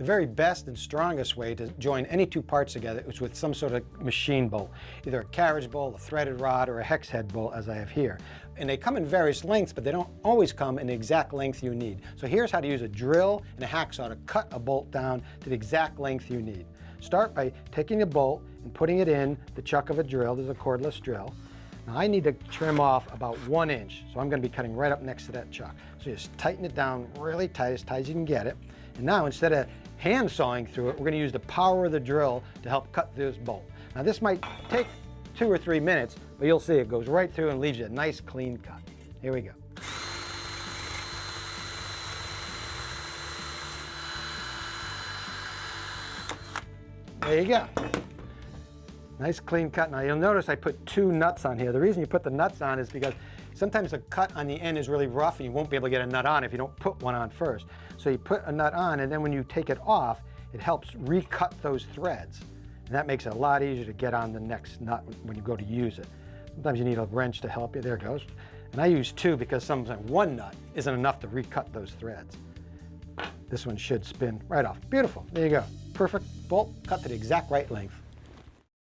The very best and strongest way to join any two parts together is with some sort of machine bolt, either a carriage bolt, a threaded rod, or a hex head bolt as I have here. And they come in various lengths, but they don't always come in the exact length you need. So here's how to use a drill and a hacksaw to cut a bolt down to the exact length you need. Start by taking a bolt and putting it in the chuck of a drill. There's a cordless drill. Now I need to trim off about 1 inch, so I'm going to be cutting right up next to that chuck. So just tighten it down really tight as you can get it. And now instead of hand sawing through it, we're going to use the power of the drill to help cut through this bolt. Now this might take 2 or 3 minutes, but you'll see it goes right through and leaves you a nice clean cut. Here we go. There you go. Nice clean cut. Now you'll notice I put 2 nuts on here. The reason you put the nuts on is because sometimes the cut on the end is really rough and you won't be able to get a nut on if you don't put one on first. So you put a nut on, and then when you take it off, it helps recut those threads. And that makes it a lot easier to get on the next nut when you go to use it. Sometimes you need a wrench to help you. There it goes. And I use 2 because sometimes 1 nut isn't enough to recut those threads. This one should spin right off. Beautiful. There you go. Perfect bolt cut to the exact right length.